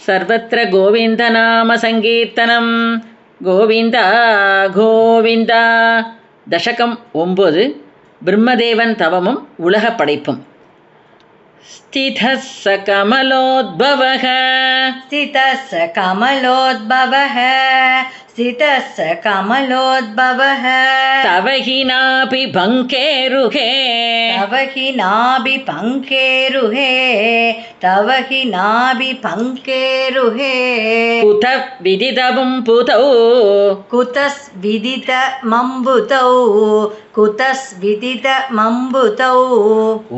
സർവത്ര ഗോവിന്ദനാമസങ്കീർത്തനം. ഗോവിന്ദ ഗോവിന്ദ. ദശകം 9. பிரம்மதேவன் தவமும் உலக படைப்பும். ஸ்திதஸ்ஸ கமலோத்பவஹ स्थितस्स कमलोद्भवः स्थितस्स कमलोद्भवः तव हि नापि पङ्केरुहे तव हि नाभि पङ्केरुहे तव हि नाभि पङ्केरुहे कुतः विदितवं पुतौ कुतस्विदितमम्बुतौ कुतस्विदितमम्बुतौ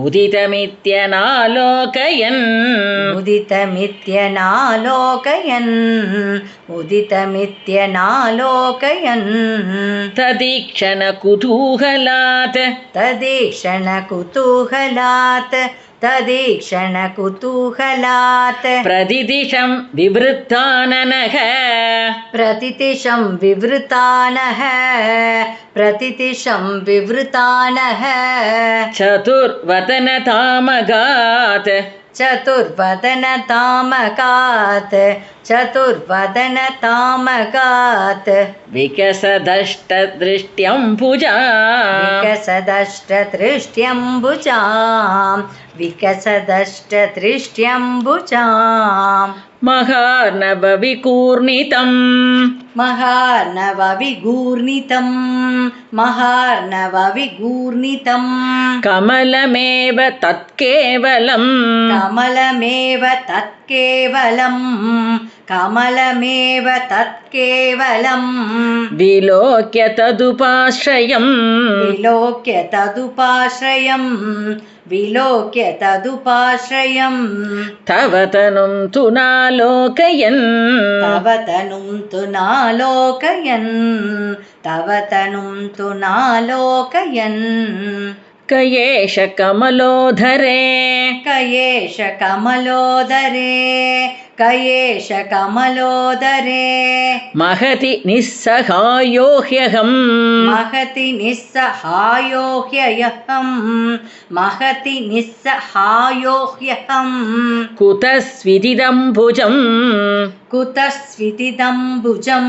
उदितमित्यनालोकयन् उदितमित्यनालोकयन् उदितमित्यनालोकयन् तदीक्षणकुतूहलात् तदीक्षणकुतूहलात् तदीक्षणकुतूहलात् प्रतिदिशं विवृत्ताननः प्रतिदिशं विवृतानः प्रतिदिशं विवृतानः चतुर्वदनतामगात् चतुर्वदनतामकात् चतुर्वदनतामकात् विकसदष्टदृष्ट्यम्बुजा विकसदष्टदृष्ट्यम्बुजां विकसदष्टदृष्ट्यम्बुजाम् महार्णवविकूर्णितं महार्णवविगूर्णितं महार्णवविगूर्णितं कमलमेव तत्केवलं कमलमेव तत्केवलं कमलमेव तत्केवलं विलोक्य तदुपाश्रयं विलोक्य तदुपाश्रयं विलोक्य तदुपाश्रयं तव तनुं तु नालोकयन् तव तनुं तु नालोकयन् तव तनुं तु नालोकयन् कयेष कमलोधरे कयेष कमलोदरे कयेष कमलोदरे महति निस्सहायो ह्यहम् महति निस्सहायो ह्यहम् महति निस्सहायो ह्यहम् कुतस्विदिदम्बुजं कुतस्विदिदम्बुजं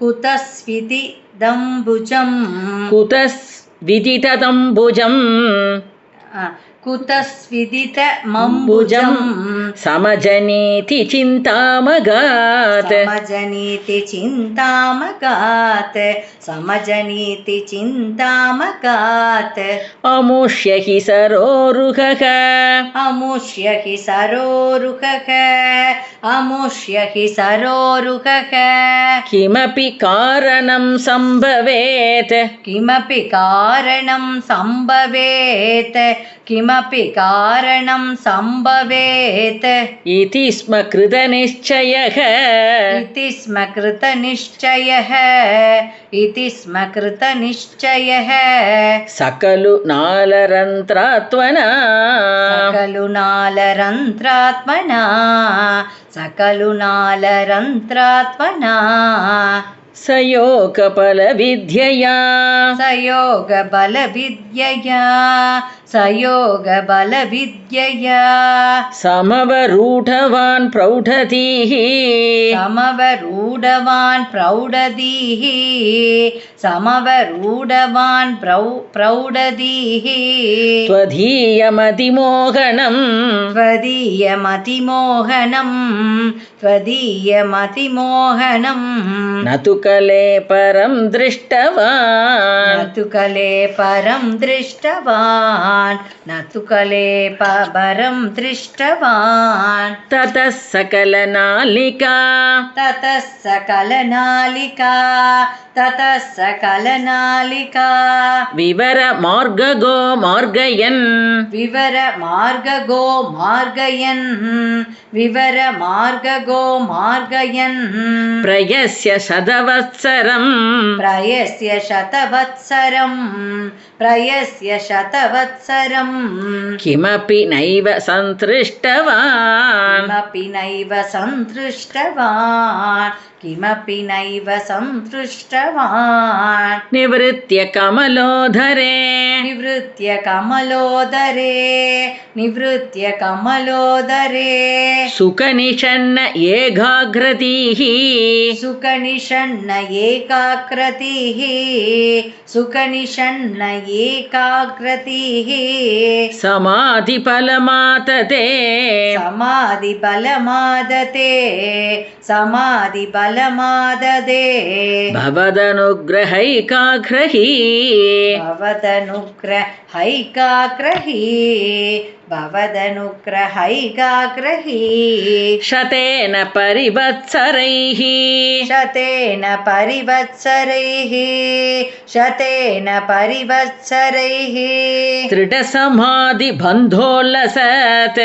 कुतस्विदिदम्बुजं कुतस्विदितदम्बुजं कुतस्विदितमम्बुजं समजनीति चिन्तामगात् समजनीति चिन्तामगात् समजनीति चिन्तामगात् अमुष्य हि सरोरुहः अमुष्य हि सरोरुहः अमुष्य हि सरोरुहः किमपि कारणं सम्भवेत् किमपि कारणं सम्भवेत् किमपि कारणं सम्भवेत् इति स्म कृतनिश्चयः इति स्म कृतनिश्चयः इति स्म कृतनिश्चयः सकलु नालरन्त्रात्मना सकलु नालरन्त्रात्मना सकलु नालरन्त्रात्मना सयोगबलविद्यया सयोगबलविद्यया सयोगबलविद्यया समवरूढवान् प्रौढधीः समवरूढवान् प्रौढधीः समवरूढवान् प्रौढधीः त्वदीयमतिमोहनं त्वदीयमतिमोहनं त्वदीयमतिमोहनं न तु कले परं दृष्टवान् न तु कले परं दृष्टवान् न तु कले परं दृष्टवान् ततः सकलनालिका ततः सकलनालिका ततः सकलनालिका विवर मार्गगो मार्गयन् विवर मार्गगो मार्गयन् विवर मार्गगो मार्गयन् प्रयस्य शतवत्सरं प्रयस्य शतवत्सरं प्रयस्य शतवत्सरं किमपि नैव सन्तृष्टवान् किमपि नैव सन्तुष्टवान् किमपि नैव सन्तुष्टवान् भगवान् निवृत्य कमलोदरे निवृत्य कमलोदरे सुखनिषण्ण एकाग्रतीः सुखनिषण्ण एकाग्रतीः समाधिबलमादते भवदनुग्रहैकाग्रही भवदनुग्रहैकाग्रही शतेन परिवत्सरैः दृढसमाधिबन्धोलसत्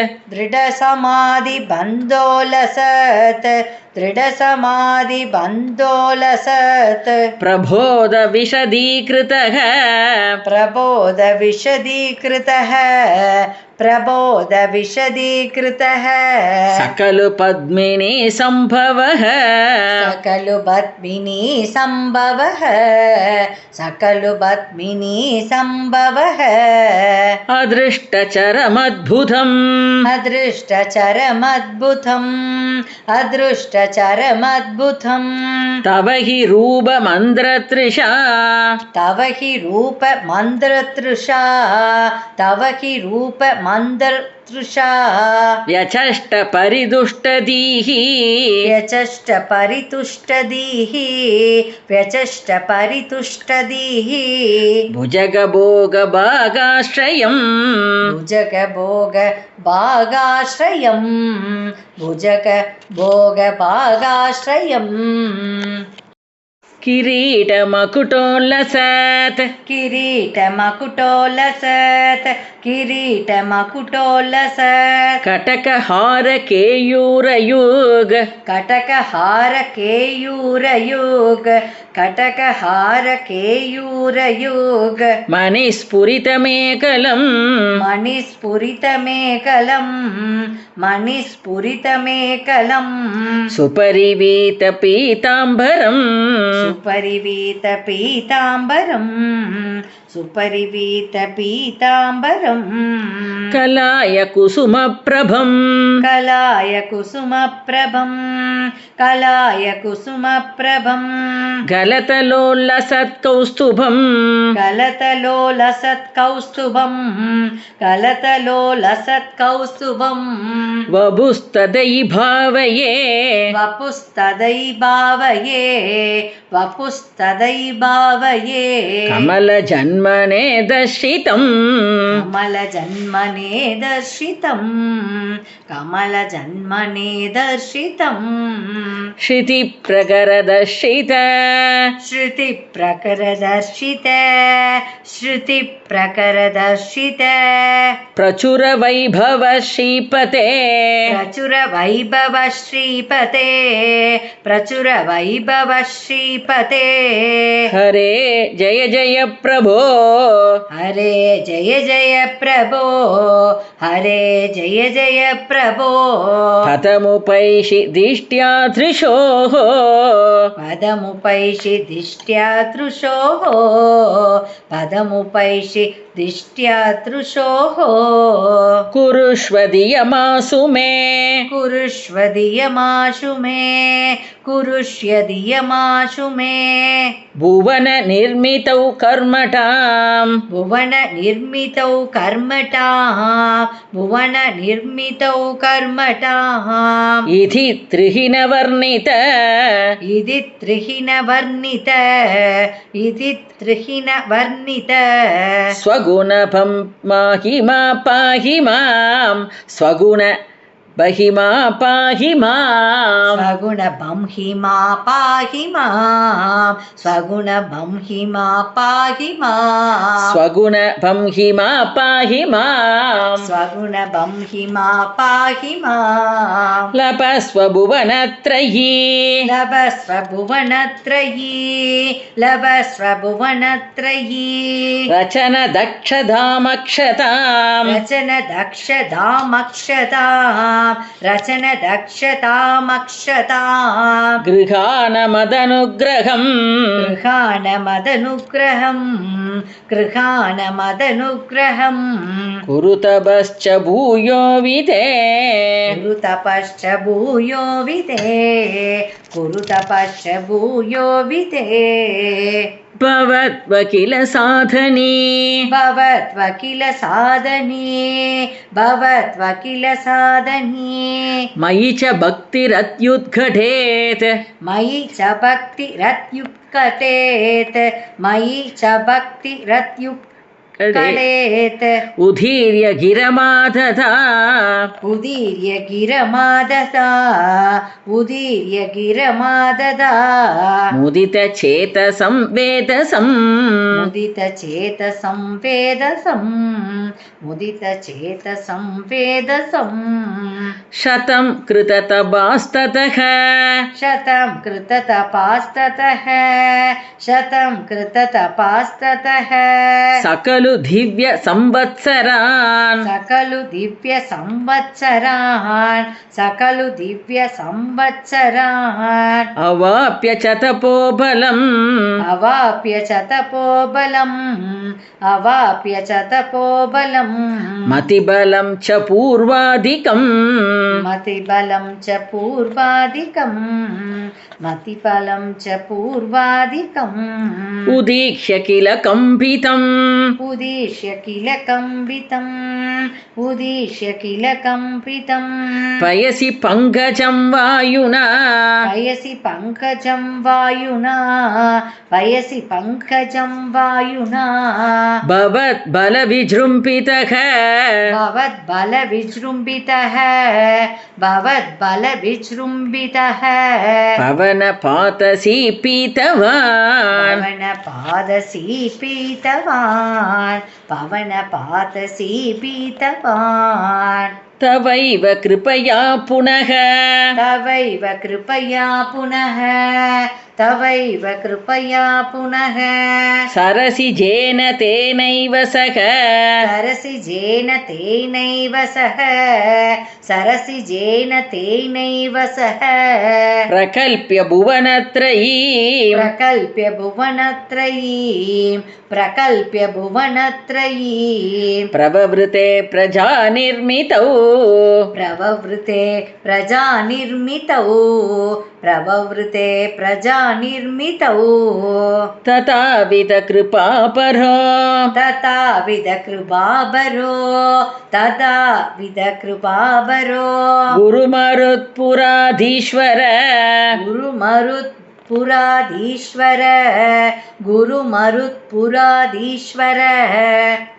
प्रबोधविशदीकृतः सकलु पद्मिनी सम्भवः अदृष्टचरमद्भुतम् तव हि रूपमन्त्रतृषा व्यचष्ट परितुष्टदीः भुजगभोगभागाश्रयम् किरीटमकुटोल्लसत् कटकहारकेयूरयुग मणिस्फुरितमेकलम् सुपरिवीतपीताम्बरम् कलाय कुसुमप्रभम् गलतलोलसत्कौस्तुभम् वपुस्तदयि भावये कमलजन्मने दर्शितम् श्रुतिप्रकरदर्शित प्रचुरवैभव श्रीपते हरे जय जय प्रभो पदमुपैषि दिष्ट्यादृशोः कुरुष्वदियमासु मे भुवन निर्मितौ कर्मटाम् इति त्रिहिनवर्णित स्वगुणपं महिमा पाहि मां स्वगुण महिमा पाहि मां लभस्व भुवनत्रयी रचन दक्षधामक्षताम् रचनदक्षतामक्षताम् गृहाणमदनुग्रहम् गृहाणमदनुग्रहम् कुरु तपश्च भूयो विदे कुरु तपश्च भूयो विदे कुरु तपश्च भूयो विदे भवद्वकिल साधने भवद्वकिल साधने मयि च भक्तिरत्युद्घटेत् मयि च भक्तिरत्युत्कटेत् मयि च भक्तिरत्युत्कटेत् उदीर्य गिरमादधा उदीर्य गिरमाददा मुदितचेतसं वेदसम् मुदितचेतसं वेदसम् शतं कृततपास्ततः शतं कृततपास्ततः सकलु दिव्य संवत्सरान् सकलु दिव्य संवत्सरान् अवाप्य च तपोबलम् अवाप्य च तपोबलम् मतिबलं च पूर्वाधिकम् उदीक्ष्य किल कम्पितम् पयसि पङ्कजं वायुना भवद्बलविजृम्भितः पवनपातसी पीतवान् तवैव कृपया पुनः सरसिजेन तेनैव सह प्रकल्प्य भुवनत्रयीं प्रववृते प्रजानिर्मितौ तथाविध कृपापरो गुरुमरुत्पुराधीश्वर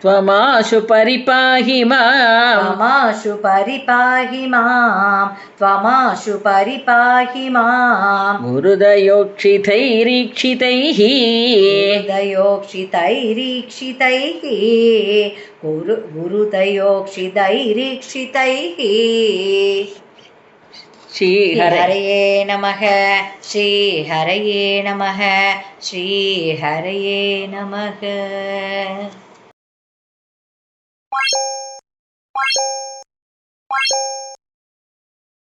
त्वमाशु परिपाहि मां गुरुदयोक्षितैरीक्षितैः श्रीहरये नमः श्रीहरये नमः